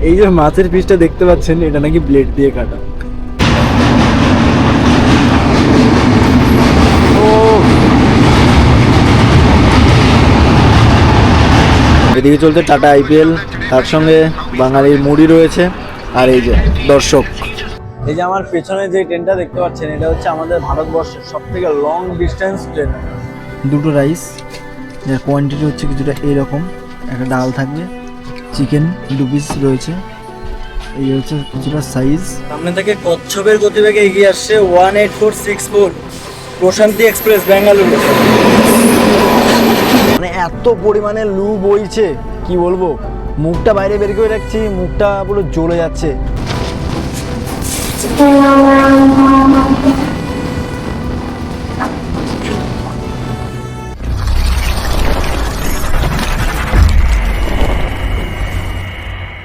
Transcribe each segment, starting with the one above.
এই যে মাছের পিসটা দেখতে পাচ্ছেন, এটা নাকি ব্লেড দিয়ে কাটা। এদিকে চলছে টাটা আইপিএল, তার সঙ্গে বাঙালির মুড়ি রয়েছে, আর এই যে দর্শক। এই যে আমার পেছনে যে ট্রেনটা দেখতে পাচ্ছেন, এটা হচ্ছে আমাদের ভারতবর্ষের সব থেকে লং ডিস্টেন্স ট্রেন। দুটো রাইস, যার কোয়ান্টিটি হচ্ছে কিছুটা এইরকম, একটা ডাল থাকবে, চিকেন 2 পিস রয়েছে, এই হচ্ছে কিছুটা সাইজ। সামনে থেকে কচ্ছপের গতিবেগে এগিয়ে আসছে 18464 প্রশান্তি এক্সপ্রেস বেঙ্গালুরু। মানে এত পরিমাণে লু বইছে কি বলবো, মুখটা বাইরে বের করে রাখছি, মুখটা পুরো জ্বলে যাচ্ছে।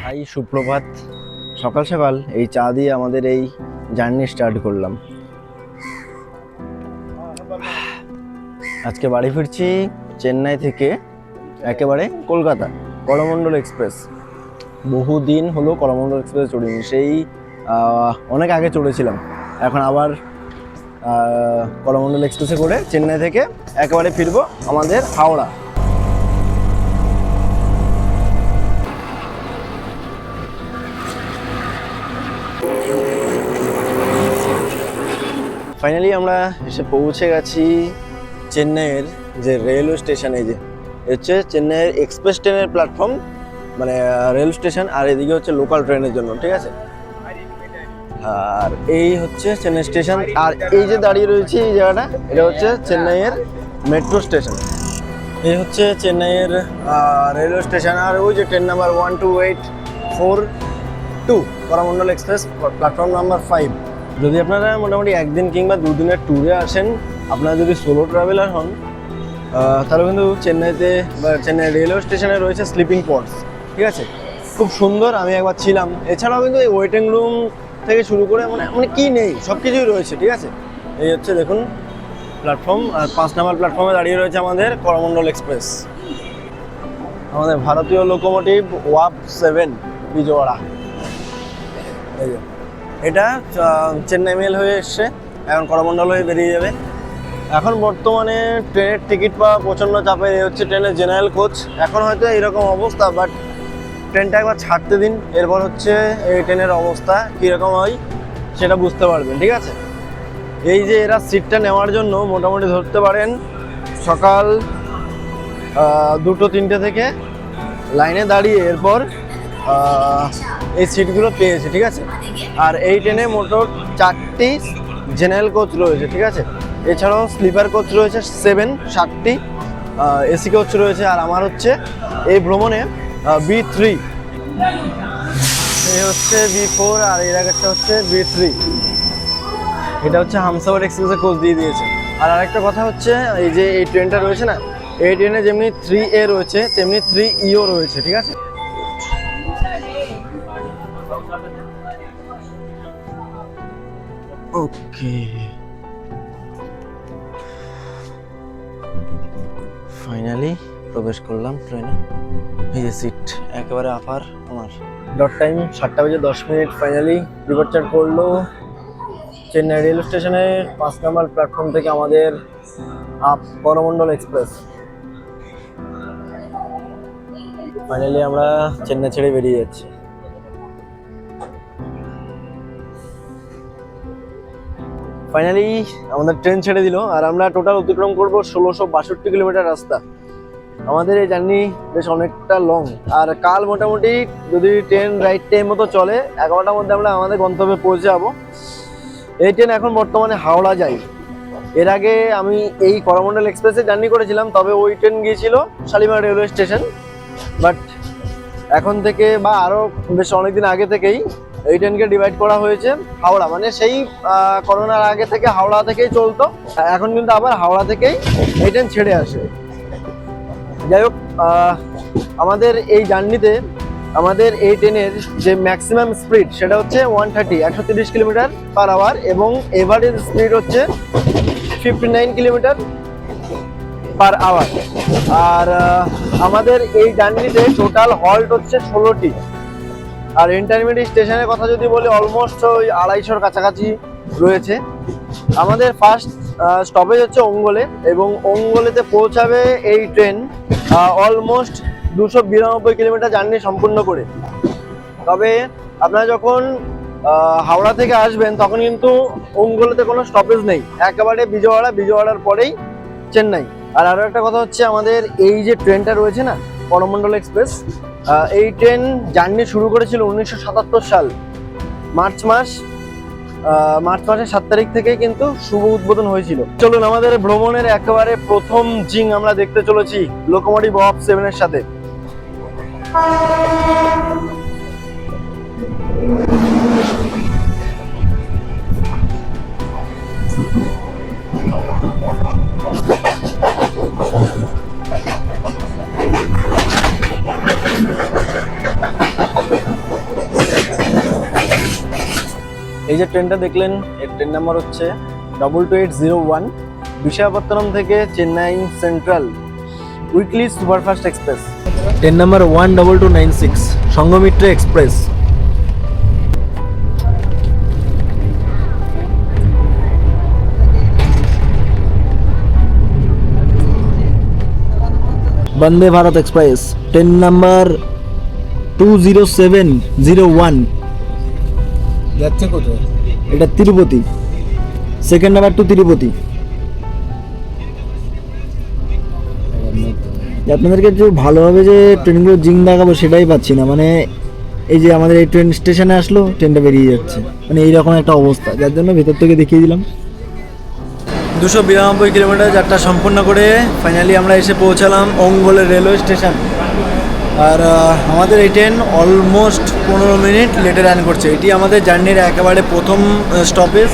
ভাই সুপ্রভাত, সকাল সকাল এই চা দিয়ে আমাদের এই জার্নি স্টার্ট করলাম। আজকে বাড়ি ফিরছি চেন্নাই থেকে একেবারে কলকাতা, করমণ্ডল এক্সপ্রেস। বহুদিন হলো করমণ্ডল এক্সপ্রেস চড়িনি, সেই অনেক আগে চড়েছিলাম। এখন আবার করমণ্ডল এক্সপ্রেসে করে চেন্নাই থেকে একেবারে ফিরবো আমাদের হাওড়া। ফাইনালি আমরা এসে পৌঁছে গেছি চেন্নাইয়ের যে রেলওয়ে স্টেশন। এই যে হচ্ছে চেন্নাইয়ের এক্সপ্রেস ট্রেনের প্ল্যাটফর্ম, মানে রেল স্টেশন, আর এদিকে হচ্ছে লোকাল ট্রেনের জন্য, ঠিক আছে। আর এই হচ্ছে চেন্নাই স্টেশন, আর এই যে দাঁড়িয়ে রয়েছে এই জায়গাটা, এটা হচ্ছে চেন্নাইয়ের মেট্রো স্টেশন। এই হচ্ছে চেন্নাইয়ের রেলওয়ে স্টেশন। আর ওই যে train number 12842 Coromandel express, platform number 5। যদি আপনারা মোটামুটি একদিন কিংবা 2 দিনের ট্যুরে আসেন, আপনারা যদি সোলো ট্রাভেলার হন, তাহলে কিন্তু চেন্নাইতে বা চেন্নাই রেলওয়ে স্টেশনে রয়েছে স্লিপিং পডস, ঠিক আছে, খুব সুন্দর। আমি একবার ছিলাম। এছাড়াও কিন্তু এই ওয়েটিং রুম থেকে শুরু করে মানে কি নেই, সব কিছুই রয়েছে, ঠিক আছে। এই হচ্ছে দেখুন প্ল্যাটফর্ম, আর 5 নম্বর প্ল্যাটফর্মে দাঁড়িয়ে রয়েছে আমাদের করমণ্ডল এক্সপ্রেস, আমাদের ভারতীয় লোকোমোটিভ ওয়াপ 7 বিজওয়াড়া। এই যে এটা চেন্নাই মেল হয়ে এসছে, এখন করমণ্ডল হয়ে বেরিয়ে যাবে। এখন বর্তমানে ট্রেনের টিকিট পাওয়া প্রচণ্ড চাপের। এই হচ্ছে ট্রেনের জেনারেল কোচ। এখন হয়তো এরকম অবস্থা, বাট ট্রেনটা একবার ছাড়তে দিন, এরপর হচ্ছে এই ট্রেনের অবস্থা কীরকম হয় সেটা বুঝতে পারবেন, ঠিক আছে। এই যে এরা সিটটা নেওয়ার জন্য মোটামুটি ধরতে পারেন সকাল 2-3টে থেকে লাইনে দাঁড়িয়ে এরপর এই সিটগুলো পেয়েছে, ঠিক আছে। আর এই ট্রেনে মোট 4টি জেনারেল কোচ রয়েছে, ঠিক আছে। এছাড়াও স্লিপার কোচ রয়েছে 7টি, এসি কোচ রয়েছে। আর আমার হচ্ছে এই ভ্রমণে B3, এই হচ্ছে B4, আর এর আগেরটা হচ্ছে B3। এটা হচ্ছে হামসাফার এক্সপ্রেসের কোচ দিয়ে দিয়েছে। আর আরেকটা কথা হচ্ছে, এই যে এই ট্রেনটা রয়েছে না, এই ট্রেনে যেমনি 3A রয়েছে তেমনি 3Eও রয়েছে, ঠিক আছে। ওকে, ফাইনালি প্রবেশ করলাম ট্রেনে। এই যে সিট একেবারে আপার আমার। Dot time 7:10। ফাইনালি ডিপার্চার করলো চেন্নাই রেল স্টেশনের 5 নম্বর প্ল্যাটফর্ম থেকে আমাদের আপ করমণ্ডল এক্সপ্রেস। ফাইনালি আমরা চেন্নাই ছেড়ে বেরিয়ে যাচ্ছি। ফাইনালি আমাদের ট্রেন ছেড়ে দিল, আর আমরা টোটাল অতিক্রম করব 1662 কিলোমিটার রাস্তা। আমাদের এই জার্নি বেশ অনেকটা লং। আর কাল মোটামুটি যদি ট্রেন রাইট টাইম মতো চলে, 11টার মধ্যে আমরা আমাদের গন্তব্যে পৌঁছে যাবো। এই ট্রেন এখন বর্তমানে হাওড়া যায়। এর আগে আমি এই করমণ্ডল এক্সপ্রেসে জার্নি করেছিলাম, তবে ওই ট্রেন গিয়েছিল শালিমার রেলওয়ে স্টেশন। বাট এখন থেকে বা আরও বেশ অনেকদিন আগে থেকেই এই ট্রেনকে ডিভাইড করা হয়েছে হাওড়া, মানে সেই করোনার আগে থেকে হাওড়া থেকেই চলতো। এখন কিন্তু আবার হাওড়া থেকেই এই ট্রেন ছেড়ে আসে। যাই হোক, আমাদের এই জার্নিতে আমাদের এই ট্রেনের যে ম্যাক্সিমাম স্পিড সেটা হচ্ছে 130 কিলোমিটার পার আওয়ার, এবং এভারেজ স্পিড হচ্ছে 59 কিলোমিটার পার আওয়ার। আর আমাদের এই জার্নিতে টোটাল হল্ট হচ্ছে 16টি। আর ইন্টারমিডিয়েট স্টেশনের কথা যদি বলি অলমোস্ট ওই 250-র কাছাকাছি রয়েছে। আমাদের ফার্স্ট স্টপেজ হচ্ছে অঙ্গলে, এবং অঙ্গলেতে পৌঁছাবে এই ট্রেন অলমোস্ট 292 কিলোমিটার জার্নি সম্পূর্ণ করে। তবে আপনারা যখন হাওড়া থেকে আসবেন তখন কিন্তু অঙ্গলেতে কোনো স্টপেজ নেই, একেবারে বিজয়ওয়াড়ার পরেই চেন্নাই। আর আরও একটা কথা হচ্ছে, আমাদের এই যে ট্রেনটা রয়েছে না, করমণ্ডল এক্সপ্রেস, এই ট্রেন জার্নি শুরু করেছিল 1977 সাল মার্চ মাসের 7 তারিখ থেকেই কিন্তু শুভ উদ্বোধন হয়েছিল। চলুন আমাদের ভ্রমণের একেবারে প্রথম জিং আমরা দেখতে চলেছি লোকোমোটিভ অফ 7 এর সাথে। এই যে ট্রেনটা দেখলেন, এর ট্রেন নাম্বার হচ্ছে 22801, বিশাখাপত্তনম থেকে Chennai central weekly superfast express. Train number 12296 Sanghamitra express. Vande Bharat express train number 20701 যাচ্ছে কোথায়? এটা Tirupati, second number to Tirupati. আপনাদেরকে যে ভালোভাবে যে ট্রেনগুলো জিং দেখাবো সেটাই পাচ্ছি না, মানে এই যে আমাদের এই ট্রেন স্টেশনে আসলো, ট্রেনটা বেরিয়ে যাচ্ছে, মানে এইরকম একটা অবস্থা, যার জন্য ভেতর থেকে দেখিয়ে দিলাম। 292 কিলোমিটার যাত্রা সম্পূর্ণ করে ফাইনালি আমরা এসে পৌঁছালাম অঙ্গলের রেলওয়ে স্টেশন। আর আমাদের এই ট্রেন অলমোস্ট 15 মিনিট লেটে রান করছে। এটি আমাদের জার্নির একেবারে প্রথম স্টপেজ।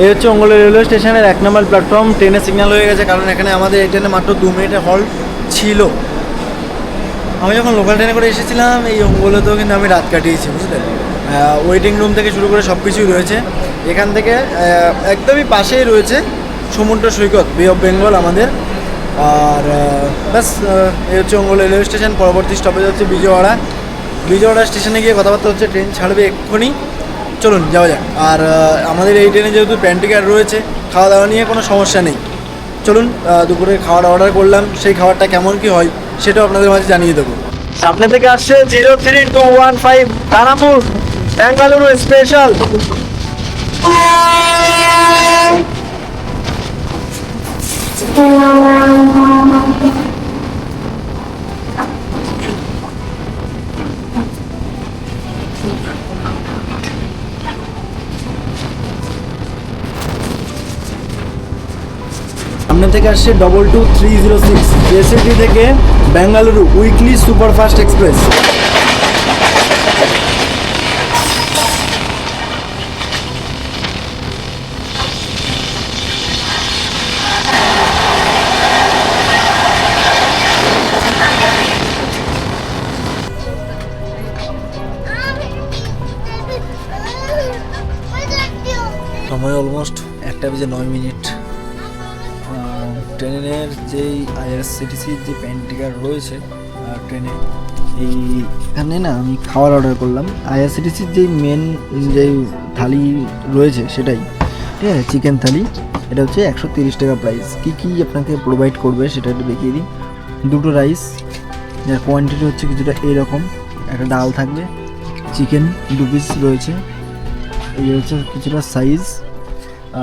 এই হচ্ছে অঙ্গলের রেলওয়ে স্টেশনের 1 নম্বর প্ল্যাটফর্ম। ট্রেনের সিগন্যাল হয়ে গেছে, কারণ এখানে আমাদের এই ট্রেনে মাত্র 2 মিনিটের হল্ট ছিল। আমি যখন লোকাল ট্রেনে করে এসেছিলাম এই অঙ্গলেতেও কিন্তু আমি রাত কাটিয়েছি, বুঝলেন। ওয়েটিং রুম থেকে শুরু করে সব কিছুই রয়েছে। এখান থেকে একদমই পাশেই রয়েছে সমুদ্র সৈকত, বে অফ বেঙ্গল আমাদের। আর ব্যাস, এই হচ্ছে অঙ্গল রেলওয়ে স্টেশন। পরবর্তী স্টপেজ হচ্ছে বিজয়ওয়াড়া স্টেশনে গিয়ে কথাবার্তা হচ্ছে, ট্রেন ছাড়বে এক্ষুনি। চলুন যাওয়া যাক। আর আমাদের এই ট্রেনে যেহেতু প্যান্টিকার রয়েছে, খাওয়া দাওয়া নিয়ে কোনো সমস্যা নেই। চলুন, দুপুরে খাওয়ার অর্ডার করলাম, সেই খাবারটা কেমন কি হয় সেটাও আপনাদের মাঝে জানিয়ে দেবো। সামনে থেকে আসছে 03215 দানাপুর বেঙ্গালুরু স্পেশাল। সামনে থেকে আসছে 22306 জেএসএলটি থেকে বেঙ্গালুরু উইকলি সুপারফাস্ট এক্সপ্রেস। সময় অলমোস্ট 1:09। ট্রেনের যেই আইআরসিটিসির যে প্যান্টিকার রয়েছে ট্রেনে, এইখানে না আমি খাবার অর্ডার করলাম। আইআরসিটিসির যেই মেন যেই থালি রয়েছে সেটাই, ঠিক আছে, চিকেন থালি। এটা হচ্ছে 130 টাকা প্রাইস। কী কী আপনাকে প্রোভাইড করবে সেটা একটু দেখিয়ে দিই। 2টো রাইস, যার কোয়ান্টিটি হচ্ছে কিছুটা এইরকম, একটা ডাল থাকবে, চিকেন 2 পিস রয়েছে, এই হচ্ছে কিছুটা সাইজ,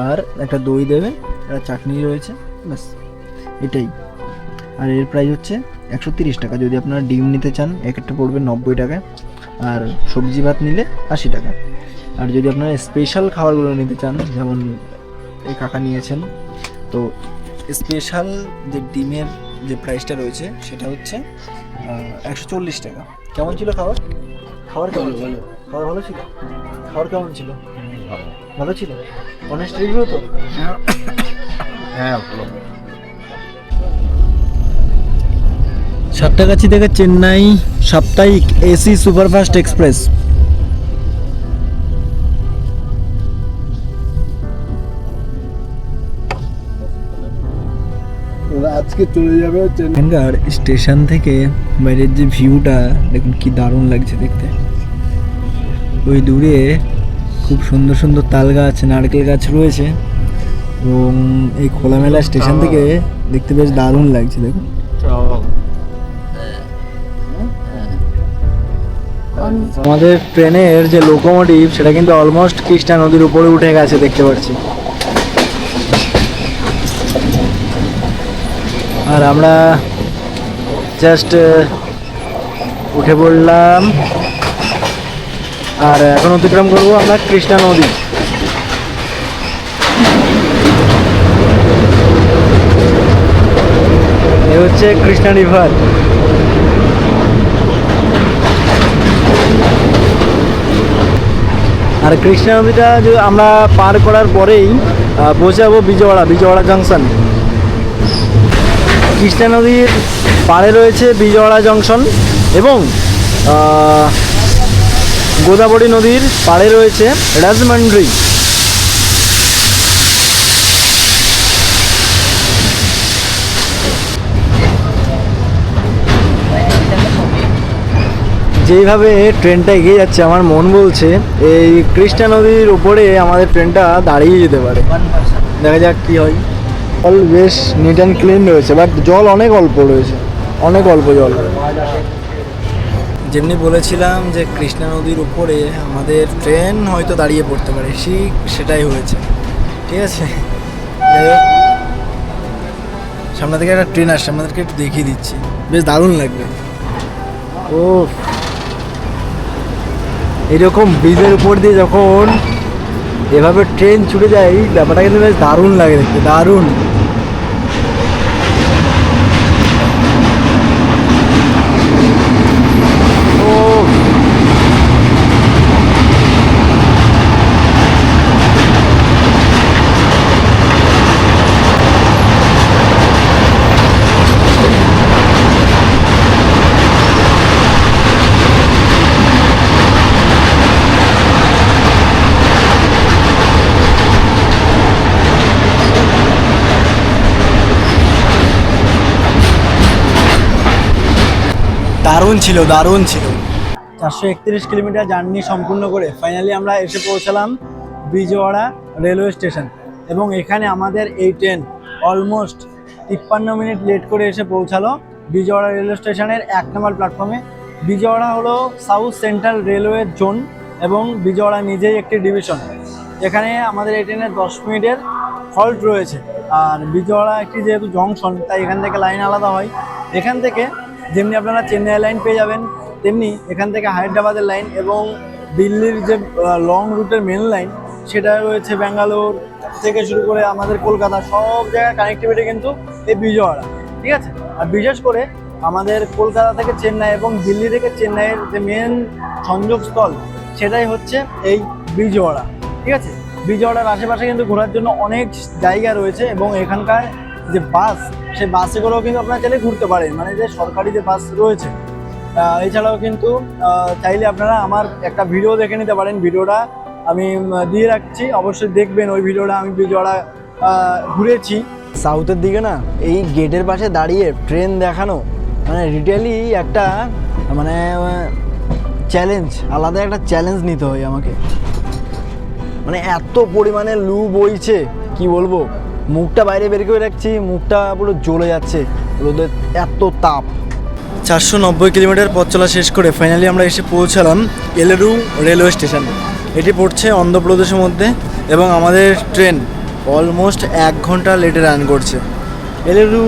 আর একটা দই দেবে, একটা চাটনি রয়েছে, ব্যাস এটাই। আর এর প্রাইস হচ্ছে 130 টাকা। যদি আপনারা ডিম নিতে চান একটা পড়বে 90 টাকা, আর সবজি ভাত নিলে 80 টাকা। আর যদি আপনারা স্পেশাল খাবারগুলো নিতে চান, যেমন এই কাকা নিয়েছেন, তো স্পেশাল যে ডিমের যে প্রাইসটা রয়েছে সেটা হচ্ছে 140 টাকা। কেমন ছিল খাবার? খাবার কেমন ছিল? খাবার ভালো ছিল? খাবার কেমন ছিল? ভালো ছিল? অনেস্ট রিভিউ তো? হ্যাঁ। সাতটাগাছি থেকে চেন্নাই সাপ্তাহিক এসি সুপারফাস্ট এক্সপ্রেস। আজকে চলে যাবে এখানকার স্টেশন থেকে বাইরের যে ভিউটা দেখুন, কি দারুণ লাগছে দেখতে। ওই দূরে খুব সুন্দর সুন্দর তাল গাছ, নারকেল গাছ রয়েছে এবং এই খোলামেলা স্টেশন থেকে দেখতে বেশ দারুণ লাগছে। দেখুন আমাদের ট্রেনের যে লোকোমোটিভ সেটা কিন্তু অলমোস্ট কৃষ্ণা নদীর উপরে উঠে গেছে, দেখতে পাচ্ছি। আর আমরা জাস্ট উঠে পড়লাম আর এখন অতিক্রম করবো আমরা কৃষ্ণা নদী। এ হচ্ছে কৃষ্ণা রিভার। আর কৃষ্ণা নদীটা যে আমরা পার করার পরেই পৌঁছাবো বিজয়ওয়াড়া জংশন। কৃষ্ণা নদীর পাড়ে রয়েছে বিজয়ওয়াড়া জংশন এবং গোদাবরী নদীর পাড়ে রয়েছে রাজমন্ড্রি। যেইভাবে ট্রেনটা এগিয়ে যাচ্ছে আমার মন বলছে এই কৃষ্ণা নদীর উপরে আমাদের ট্রেনটা দাঁড়িয়ে যেতে পারে। দেখা যাক কি হয়। জল বেশ নিট অ্যান্ড ক্লিন রয়েছে, বাট জল অনেক অল্প রয়েছে, অনেক অল্প জল। যেমনি বলেছিলাম যে কৃষ্ণা নদীর উপরে আমাদের ট্রেন হয়তো দাঁড়িয়ে পড়তে পারে, ঠিক সেটাই হয়েছে। ঠিক আছে, যাই হোক, সামনে থেকে একটা ট্রেন আসছে, আমাদেরকে একটু দেখিয়ে দিচ্ছি, বেশ দারুণ লাগবে। ও এরকম ব্রিজের উপর দিয়ে যখন এভাবে ট্রেন ছুটে যায় ব্যাপারটা কিন্তু বেশ দারুণ লাগে দেখতে, দারুণ। দারুণ ছিল, দারুণ ছিল। 431 কিলোমিটার জার্নি সম্পূর্ণ করে ফাইনালি আমরা এসে পৌঁছালাম বিজয়ওয়াড়া রেলওয়ে স্টেশন এবং এখানে আমাদের এই ট্রেন অলমোস্ট 53 মিনিট লেট করে এসে পৌঁছালো বিজয়ওয়াড়া রেলওয়ে স্টেশনের 1 নম্বর প্ল্যাটফর্মে। বিজয়ওয়াড়া হলো সাউথ সেন্ট্রাল রেলওয়ে জোন এবং বিজয়ওয়াড়া নিজেই একটি ডিভিশন। এখানে আমাদের এই ট্রেনের 10 মিনিটের হল্ট রয়েছে। আর বিজয়ওয়াড়া একটি যেহেতু জংশন, তাই এখান থেকে লাইন আলাদা হয়। এখান থেকে যেমনি আপনারা চেন্নাই লাইন পেয়ে যাবেন, তেমনি এখান থেকে হায়দ্রাবাদের লাইন এবং দিল্লির যে লং রুটের মেন লাইন সেটা রয়েছে ব্যাঙ্গালোর থেকে শুরু করে আমাদের কলকাতা, সব জায়গায় কানেক্টিভিটি কিন্তু এই বিজয়ওয়াড়া। ঠিক আছে, আর বিশেষ করে আমাদের কলকাতা থেকে চেন্নাই এবং দিল্লি থেকে চেন্নাইয়ের যে মেন সংযোগস্থল সেটাই হচ্ছে এই বিজয়ওয়াড়া। ঠিক আছে, বিজয়ওয়াড়ার আশেপাশে কিন্তু ঘোরার জন্য অনেক জায়গা রয়েছে এবং এখানকার যে বাস, সেই বাসে করেও কিন্তু আপনারা চাইলে ঘুরতে পারেন, মানে যে সরকারি যে বাস রয়েছে। এছাড়াও কিন্তু চাইলে আপনারা আমার একটা ভিডিও দেখে নিতে পারেন, ভিডিওটা আমি দিয়ে রাখছি, অবশ্যই দেখবেন ওই ভিডিওটা। আমি বিজয়ওয়াড়া ঘুরেছি সাউথের দিকে না, এই গেটের পাশে দাঁড়িয়ে ট্রেন দেখানো মানে রিটেলি একটা মানে চ্যালেঞ্জ, আলাদা একটা চ্যালেঞ্জ নিতে হয় আমাকে। মানে এত পরিমাণে লু বইছে কি বলবো, মুখটা বাইরে বের করে রাখছি, মুখটা পুরো জ্বলে যাচ্ছে রোদের এত তাপ। 490 কিলোমিটার পথ চলা শেষ করে ফাইনালি আমরা এসে পৌঁছালাম এলেরু রেলওয়ে স্টেশন। এটি পড়ছে অন্ধ্রপ্রদেশের মধ্যে এবং আমাদের ট্রেন অলমোস্ট 1 ঘন্টা লেটে রান করছে। এলেরু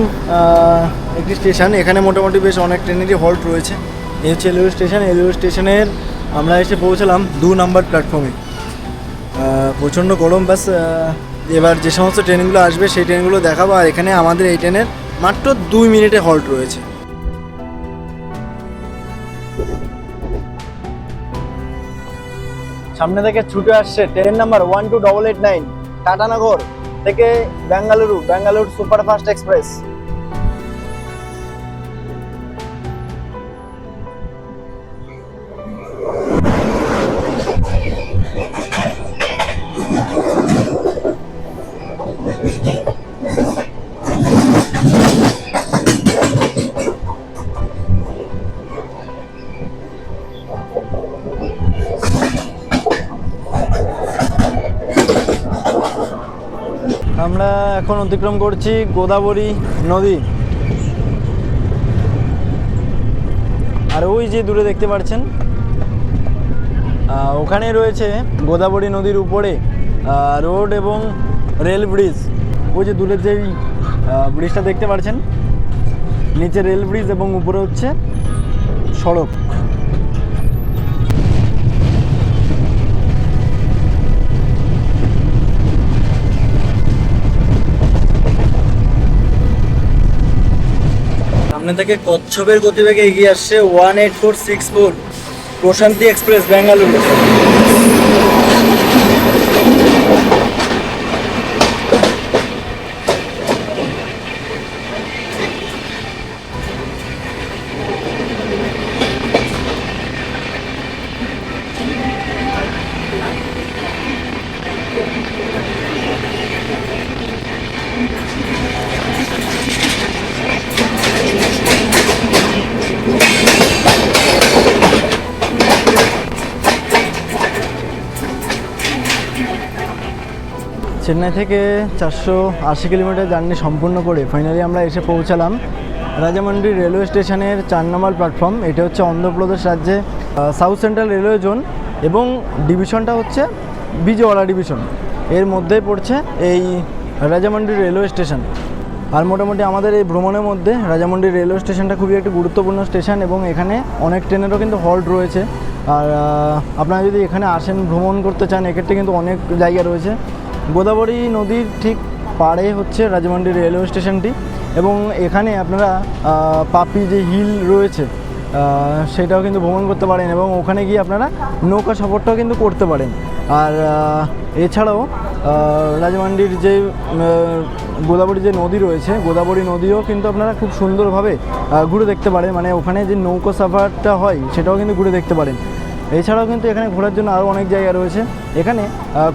একটি স্টেশন, এখানে মোটামুটি বেশ অনেক ট্রেনেরই হল্ট রয়েছে। এই হচ্ছে এলেরু স্টেশন। এলেরু স্টেশনের আমরা এসে পৌঁছালাম 2 নম্বর প্ল্যাটফর্মে। প্রচণ্ড গরম, বাস এবার যে সমস্ত ট্রেনগুলো আসবে সেই ট্রেনগুলো দেখাবো। আর এখানে আমাদের এই ট্রেনের মাত্র 2 মিনিটে হল্ট রয়েছে। সামনে থেকে ছুটে আসছে ট্রেন নাম্বার 12889 টাটানগর থেকে ব্যাঙ্গালুরু সুপারফাস্ট এক্সপ্রেস। আমরা এখন অতিক্রম করছি গোদাবরী নদী। আর ওই যে দূরে দেখতে পাচ্ছেন ওখানে রয়েছে গোদাবরী নদীর উপরে রোড এবং রেল ব্রিজ। ওই যে দূরের যেই ব্রিজটা দেখতে পাচ্ছেন, নিচে রেল ব্রিজ এবং উপরে হচ্ছে সড়ক। সামনে থেকে কচ্ছপের গতিবেগে এগিয়ে আসছে 18464 প্রশান্তি এক্সপ্রেস বেঙ্গালুরু। চেন্নাই থেকে 480 কিলোমিটার জার্নি সম্পূর্ণ করে ফাইনালি আমরা এসে পৌঁছালাম রাজামন্ডি রেলওয়ে স্টেশনের 4 নম্বর প্ল্যাটফর্ম। এটা হচ্ছে অন্ধ্রপ্রদেশ রাজ্যে সাউথ সেন্ট্রাল রেলওয়ে জোন এবং ডিভিশনটা হচ্ছে বিজয়ওয়াড়া ডিভিশন। এর মধ্যেই পড়ছে এই রাজামন্ডি রেলওয়ে স্টেশন। আর মোটামুটি আমাদের এই ভ্রমণের মধ্যে রাজামন্ডি রেলওয়ে স্টেশনটা খুবই একটি গুরুত্বপূর্ণ স্টেশন এবং এখানে অনেক ট্রেনেরও কিন্তু হল্ট রয়েছে। আর আপনারা যদি এখানে আসেন ভ্রমণ করতে চান, এক্ষেত্রে কিন্তু অনেক জায়গা রয়েছে। গোদাবরী নদীর ঠিক পাড়ে হচ্ছে রাজামন্ডি রেলওয়ে স্টেশনটি এবং এখানে আপনারা পাপি যে হিল রয়েছে সেটাও কিন্তু ভ্রমণ করতে পারেন এবং ওখানে গিয়ে আপনারা নৌকা সফরটাও কিন্তু করতে পারেন। আর এছাড়াও রাজামন্ডির যে গোদাবরী যে নদী রয়েছে, গোদাবরী নদীও কিন্তু আপনারা খুব সুন্দরভাবে ঘুরে দেখতে পারেন। মানে ওখানে যে নৌকা সফরটা হয় সেটাও কিন্তু ঘুরে দেখতে পারেন। এছাড়াও কিন্তু এখানে ঘোরার জন্য আরও অনেক জায়গা রয়েছে। এখানে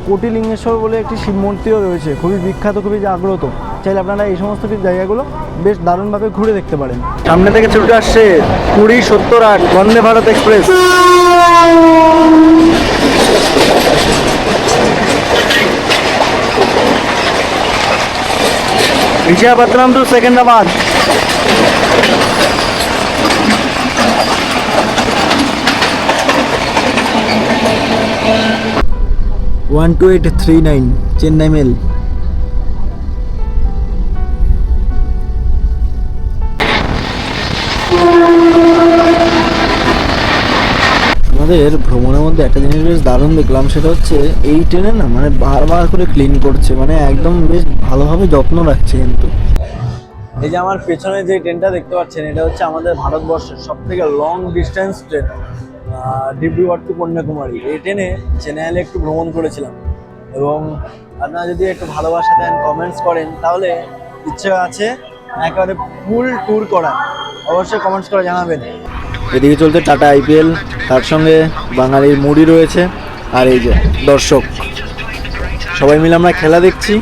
কোটিলিঙ্গেশ্বর বলে একটি শিব মূর্তিও রয়েছে, খুবই বিখ্যাত, খুবই জাগ্রত। চাইলে আপনারা এই সমস্ত জায়গাগুলো বেশ দারুণভাবে ঘুরে দেখতে পারেন। সামনে থেকে ছুটে আসছে 2078 Vande Bharat express. Visakhapatnam to Secunderabad. One 2839 Chennai mail. আমাদের ভ্রমণের মধ্যে একটা জিনিস বেশ দারুণ দেখলাম, সেটা হচ্ছে এই ট্রেনে না মানে বারবার করে ক্লিন করছে, মানে একদম বেশ ভালোভাবে যত্ন রাখছে। কিন্তু এই যে আমার পেছনে যে ট্রেনটা দেখতে পাচ্ছেন, এটা হচ্ছে আমাদের ভারতবর্ষের সব থেকে long distance train, Dibrugarh to Kanyakumari. এই ট্রেনে চেন্নাইয়ে একটু ভ্রমণ করেছিলাম এবং আপনারা যদি একটু ভালোবাসা দেন, কমেন্টস করেন, তাহলে ইচ্ছে আছে একেবারে ফুল ট্যুর করার। অবশ্যই কমেন্টস করে জানাবেন। এদিকে চলছে টাটা আইপিএল, তার সঙ্গে বাঙালির মুড়ি রয়েছে, আর এই যে দর্শক সবাই মিলে আমরা খেলা দেখছি।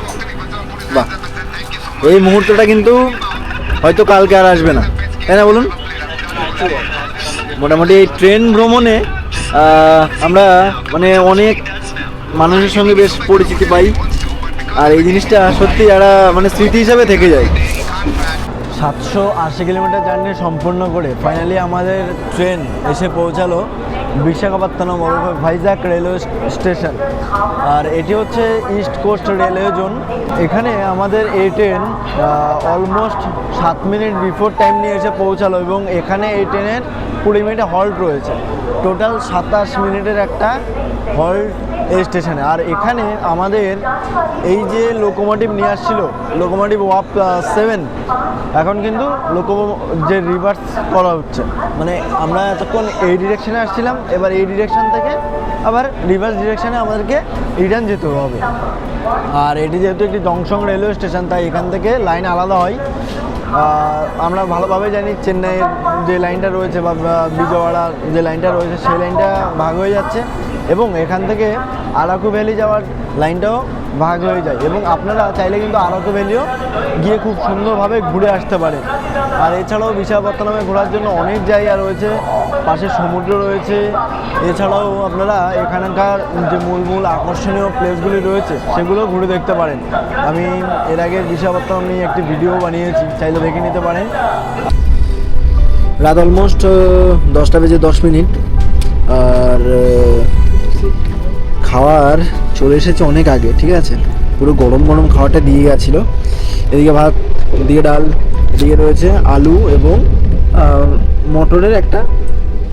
বাহ, এই মুহূর্তটা কিন্তু হয়তো কালকে আর আসবে না, তাই না বলুন? মোটামুটি এই ট্রেন ভ্রমণে আমরা মানে অনেক মানুষের সঙ্গে বেশ পরিচিতি পাই, আর এই জিনিসটা সত্যি একটা মানে স্মৃতি হিসাবে থেকে যায়। 780 কিলোমিটার জার্নি সম্পূর্ণ করে ফাইনালি আমাদের ট্রেন এসে পৌঁছালো বিশাখাপত্তনম ভাইজাগ রেলওয়ে স্টেশন। আর এটি হচ্ছে ইস্ট কোস্ট রেলওয়ে জোন। এখানে আমাদের এই train almost 7 minute before time নিয়ে এসে পৌঁছালো এবং এখানে এই ট্রেনের 20 মিনিটে হল্ট রয়েছে। টোটাল 27 মিনিটের একটা হল্ট এই স্টেশনে। আর এখানে আমাদের এই যে লোকোমোটিভ নিয়ে আসছিল, লোকোমোটিভ ওয়াপ 7, এখন কিন্তু যে রিভার্স করা হচ্ছে। মানে আমরা এতক্ষণ এই ডিরেকশানে আসছিলাম, এবার এই ডিরেকশান থেকে আবার রিভার্স ডিরেকশানে আমাদেরকে রিটার্ন যেতে হবে। আর এটি যেহেতু একটি জংশন রেলওয়ে স্টেশন, তাই এখান থেকে লাইন আলাদা হয়। আমরা ভালোভাবে জানি চেন্নাইয়ের যে লাইনটা রয়েছে বা বিজয়ওয়াড়ার যে লাইনটা রয়েছে সেই লাইনটা ভাগ হয়ে যাচ্ছে এবং এখান থেকে আরাকু ভ্যালি যাওয়ার লাইনটাও ভাগ হয়ে যায় এবং আপনারা চাইলে কিন্তু আরাকু ভ্যালিও গিয়ে খুব সুন্দরভাবে ঘুরে আসতে পারেন। আর এছাড়াও বিশাখাপত্তনমে ঘোরার জন্য অনেক জায়গা রয়েছে, পাশে সমুদ্র রয়েছে। এছাড়াও আপনারা এখানকার যে মূল আকর্ষণীয় প্লেসগুলি রয়েছে সেগুলো ঘুরে দেখতে পারেন। আমি এর আগে বিশাখাপত্তনম নিয়ে একটি ভিডিও বানিয়েছি, চাইলে দেখে নিতে পারেন। রাত অলমোস্ট 10:10 আর খাওয়ার চলে এসেছে অনেক আগে, ঠিক আছে, পুরো গরম গরম খাওয়াটা দিয়ে গেছিলো। এদিকে ভাত, এদিকে ডাল, এদিকে রয়েছে আলু এবং মটরের একটা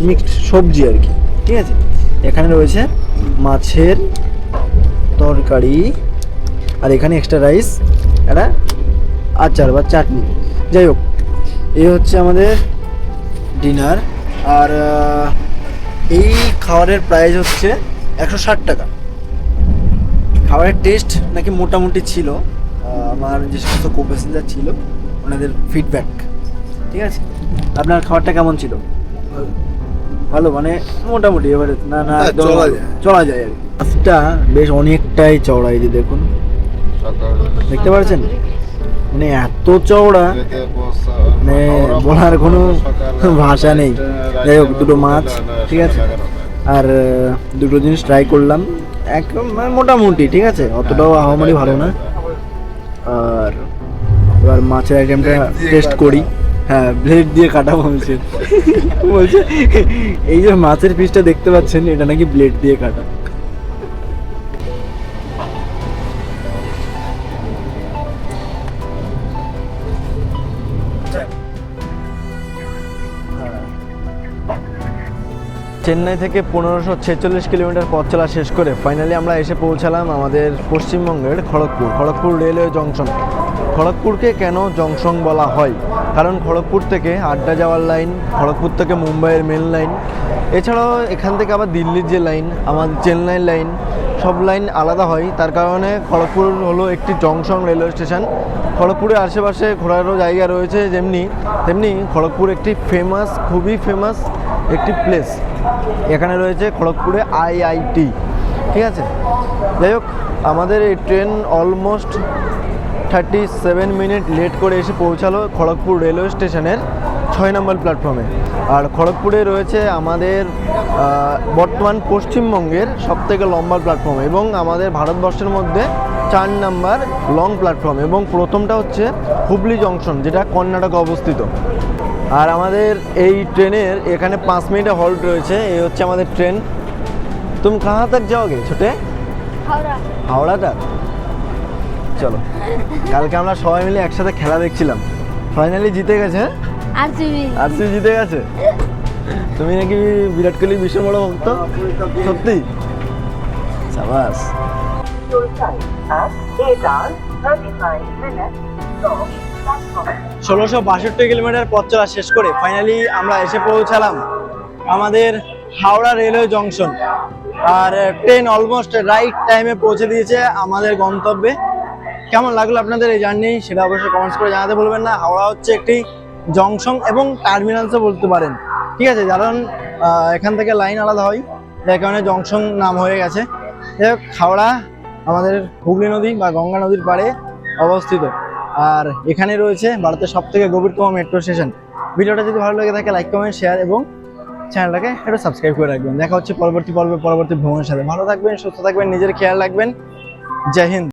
মিক্সড সবজি আর কি, ঠিক আছে। এখানে রয়েছে মাছের তরকারি আর এখানে এক্সট্রা রাইস, একটা আচার বা চাটনি। যাই হোক, এই হচ্ছে আমাদের ডিনার। আর এই খাবারের প্রাইস হচ্ছে 160 টাকা। খাবারের টেস্ট নাকি মোটামুটি ছিল, আমার যে সমস্ত কো প্যাসেঞ্জার ছিল ওনাদের ফিডব্যাক, ঠিক আছে। আপনার খাবারটা কেমন ছিল? ভালো, মানে মোটামুটি, এবারে না না চলা যায় আর কি। মাছটা বেশ অনেকটাই চওড়া, এই যে দেখুন, দেখতে পাচ্ছেন, মানে এত চওড়া, মানে বলার কোনো ভাষা নেই। যাই হোক, দুটো মাছ, ঠিক আছে, আর দুটো জিনিস ট্রাই করলাম, একদম মানে মোটামুটি, ঠিক আছে, অতটাও আহামরি ভালো না। আর এবার মাছের আইটেমটা টেস্ট করি। হ্যাঁ, ব্লেড দিয়ে কাটা বলছে বলছে এই যে মাছের পিসটা দেখতে পাচ্ছেন, এটা নাকি ব্লেড দিয়ে কাটা। চেন্নাই থেকে 1546 কিলোমিটার পথ চলা শেষ করে ফাইনালি আমরা এসে পৌঁছালাম আমাদের পশ্চিমবঙ্গের খড়গপুর রেলওয়ে জংশন। খড়গপুরকে কেন জংশন বলা হয়? কারণ খড়গপুর থেকে আড্ডা যাওয়ার লাইন, খড়গপুর থেকে মুম্বাইয়ের মেন লাইন, এছাড়াও এখান থেকে আবার দিল্লির যে লাইন, আমাদের চেন্নাই লাইন, সব লাইন আলাদা হয়। তার কারণে খড়গপুর হলো একটি জংশন রেলওয়ে স্টেশন। খড়গপুরের আশেপাশে ঘোরারও জায়গা রয়েছে, তেমনি খড়গপুর একটি খুবই ফেমাস একটি প্লেস। এখানে রয়েছে খড়গপুরে IIT, ঠিক আছে। যাই হোক, আমাদের এই ট্রেন অলমোস্ট 37 মিনিট লেট করে এসে পৌঁছালো খড়গপুর রেলওয়ে স্টেশনের 6 নম্বর প্ল্যাটফর্মে। আর খড়গপুরে রয়েছে আমাদের বর্তমান পশ্চিমবঙ্গের সবথেকে লম্বা প্ল্যাটফর্ম এবং আমাদের ভারতবর্ষের মধ্যে 4 নাম্বার লং প্ল্যাটফর্ম, এবং প্রথমটা হচ্ছে হুবলি জংশন, যেটা কর্ণাটকে অবস্থিত। আর আমাদের এই ট্রেনের এখানে 5 মিনিটে হল্ট রয়েছে। এই হচ্ছে আমাদের ট্রেন। তুমি কাহা তক যাওগে ছোটে? হাওড়া তক। চলো, কালকে আমরা সবাই মিলে একসাথে খেলা দেখছিলাম, ফাইনালি জিতে গেছে। আরসিবি জিতে গেছে। তুমি নাকি বিরাট কোহলি ভীষণ বড় ভক্ত, সত্যি? সাবাস। 1662 কিলোমিটার পথ চলা শেষ করে ফাইনালি আমরা এসে পৌঁছালাম আমাদের হাওড়া রেলওয়ে জংশন। আর ট্রেন অলমোস্ট রাইট টাইমে পৌঁছে দিয়েছে আমাদের গন্তব্যে। কেমন লাগলো আপনাদের এই জার্নি, সেটা অবশ্যই কমেন্টস করে জানাতে ভুলবেন না। হাওড়া হচ্ছে একটি জংশন এবং টার্মিনালসও বলতে পারেন, ঠিক আছে, কারণ এখান থেকে লাইন আলাদা হয়, যার কারণে জংশন নাম হয়ে গেছে। যাই হোক, হাওড়া আমাদের হুগলি নদী বা গঙ্গা নদীর পাড়ে অবস্থিত। আর এখানে রয়েছে ভারতের সবথেকে গভীরতম মেট্রো স্টেশন। ভিডিওটা যদি ভালো লাগে থাকে লাইক, কমেন্ট, শেয়ার এবং চ্যানেলটাকে একটু সাবস্ক্রাইব করে রাখবেন। দেখা হচ্ছে পরবর্তী পর্বে পরবর্তী ভ্রমণের সাথে। ভালো থাকবেন, সুস্থ থাকবেন, নিজের খেয়াল রাখবেন। জয় হিন্দ।